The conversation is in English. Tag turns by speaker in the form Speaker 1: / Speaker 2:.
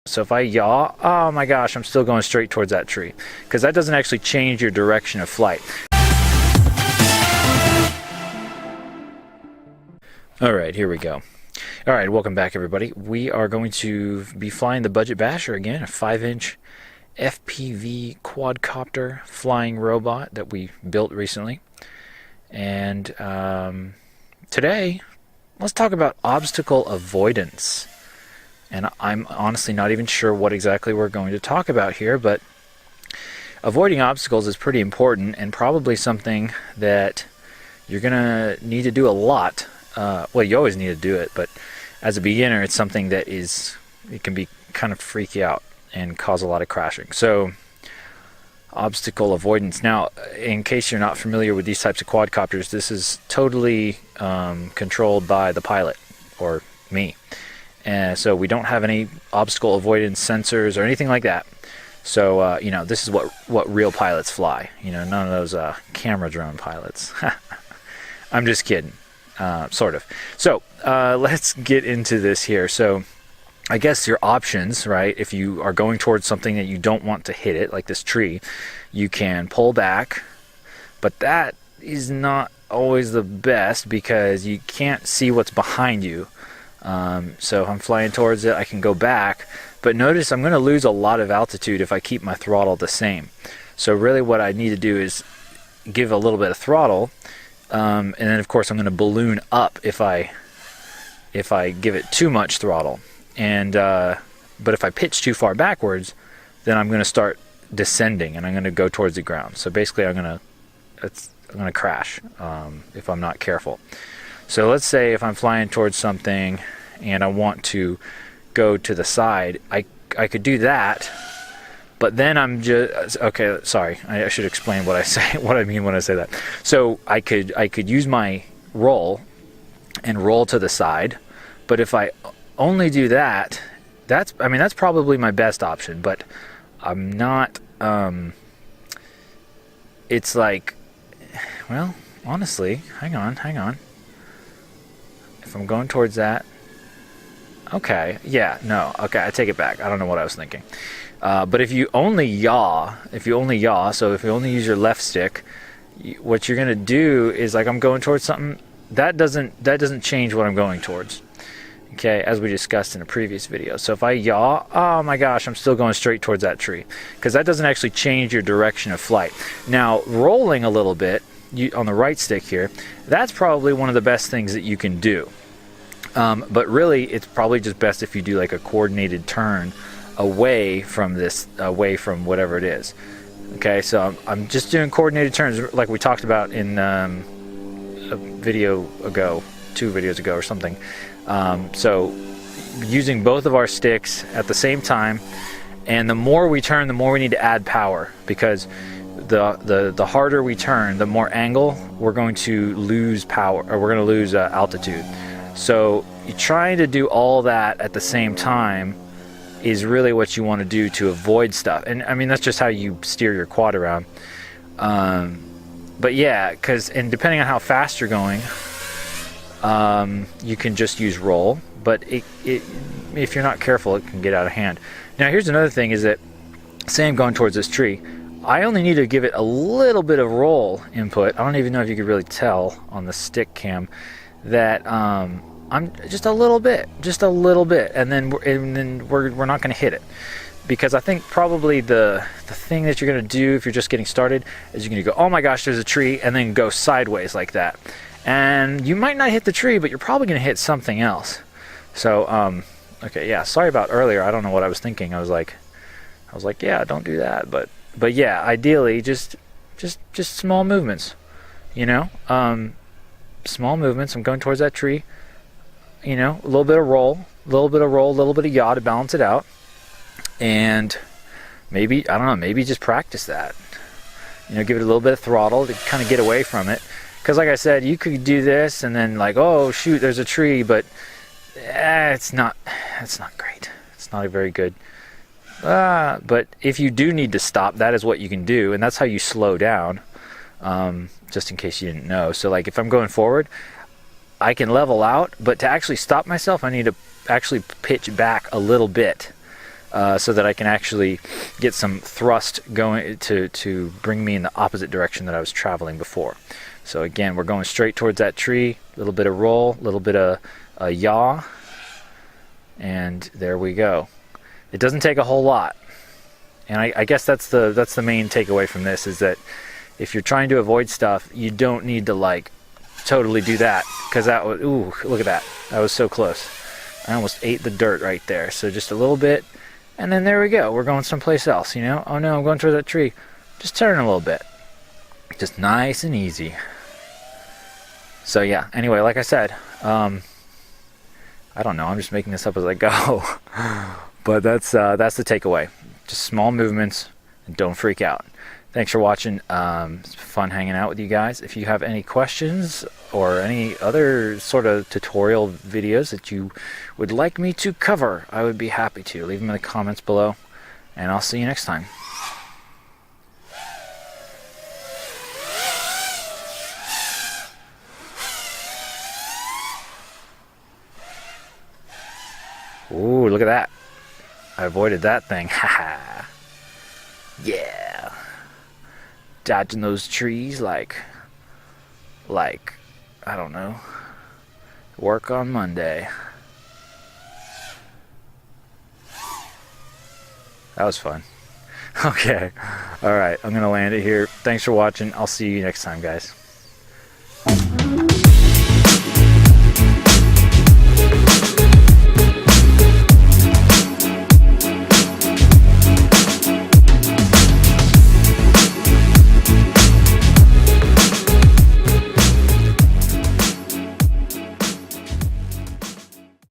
Speaker 1: So if I yaw, oh my gosh, I'm still going straight towards that tree, because that doesn't actually change your direction of flight. All right, here we go. All right, welcome back everybody. We are going to be flying the Budget Basher again, a 5-inch FPV quadcopter flying robot that we built recently. And today, let's talk about obstacle avoidance. And I'm honestly not even sure what exactly we're going to talk about here, but avoiding obstacles is pretty important and probably something that you're going to need to do a lot. Well, you always need to do it, but as a beginner, it's something that it can be kind of freaky out and cause a lot of crashing. So, obstacle avoidance. Now, in case you're not familiar with these types of quadcopters, this is totally controlled by the pilot, or me. And so we don't have any obstacle avoidance sensors or anything like that. So, you know, this is what real pilots fly. You know, none of those camera drone pilots. I'm just kidding. Sort of. So, let's get into this here. So, I guess your options, right? If you are going towards something that you don't want to hit it, like this tree, you can pull back. But that is not always the best because you can't see what's behind you. So if I'm flying towards it, I can go back, but notice I'm going to lose a lot of altitude if I keep my throttle the same. So really what I need to do is give a little bit of throttle, and then of course I'm going to balloon up if I give it too much throttle. And but if I pitch too far backwards, then I'm going to start descending and I'm going to go towards the ground. So basically I'm going to crash if I'm not careful. So let's say if I'm flying towards something and I want to go to the side, I could do that, but then I'm just, okay, sorry, I should explain what I mean when I say that. So I could use my roll and roll to the side, but if I only do that, that's probably my best option, but I'm not, it's like, well, honestly, hang on. If I'm going towards that, okay, yeah, no, okay, I take it back. I don't know what I was thinking. But if you only yaw, so if you only use your left stick, what you're gonna do is, like, I'm going towards something that doesn't change what I'm going towards. Okay, as we discussed in a previous video. So if I yaw, oh my gosh, I'm still going straight towards that tree, because that doesn't actually change your direction of flight. Now, rolling a little bit on the right stick here, that's probably one of the best things that you can do. But really, it's probably just best if you do like a coordinated turn away from whatever it is. Okay, so I'm just doing coordinated turns like we talked about in a video ago, 2 videos ago or something. So using both of our sticks at the same time, and the more we turn, the more we need to add power, because the harder we turn, the more angle we're going to lose power, or we're going to lose altitude. So you're trying to do all that at the same time is really what you want to do to avoid stuff. And I mean, that's just how you steer your quad around. But yeah, and depending on how fast you're going, you can just use roll, but if you're not careful, it can get out of hand. Now here's another thing, is that say I'm going towards this tree, I only need to give it a little bit of roll input. I don't even know if you could really tell on the stick cam that I'm just a little bit, and then we're not going to hit it, because I think probably the thing that you're going to do if you're just getting started is you're going to go, oh my gosh, there's a tree, and then go sideways like that, and you might not hit the tree, but you're probably going to hit something else. So okay, yeah, sorry about earlier. I don't know what I was thinking. I was like, yeah, don't do that, but yeah, ideally just small movements, you know. Small movements. I'm going towards that tree, you know, a little bit of roll, a little bit of yaw to balance it out, and maybe, I don't know, maybe just practice that, you know, give it a little bit of throttle to kind of get away from it, because like I said, you could do this and then like, oh shoot, there's a tree, but it's not great. It's not a very good, but if you do need to stop, that is what you can do, and that's how you slow down. Just in case you didn't know. So like if I'm going forward, I can level out, but to actually stop myself, I need to actually pitch back a little bit. so that I can actually get some thrust going to bring me in the opposite direction that I was traveling before. So again, we're going straight towards that tree, a little bit of roll, a little bit of a yaw, and there we go. It doesn't take a whole lot, and I guess that's the main takeaway from this, is that if you're trying to avoid stuff, you don't need to like totally do that, because that was, ooh, look at that, that was so close. I almost ate the dirt right there. So just a little bit, and then there we go. We're going someplace else, you know. Oh no, I'm going towards that tree. Just turn a little bit. Just nice and easy. So yeah, anyway, like I said, I don't know, I'm just making this up as I go. But that's the takeaway. Just small movements, and don't freak out. Thanks for watching. It's fun hanging out with you guys. If you have any questions or any other sort of tutorial videos that you would like me to cover, I would be happy to. Leave them in the comments below, and I'll see you next time. Ooh, look at that. I avoided that thing. Haha. Yeah. Dodging those trees like, I don't know, work on Monday. That was fun. Okay. Alright, I'm going to land it here. Thanks for watching. I'll see you next time, guys.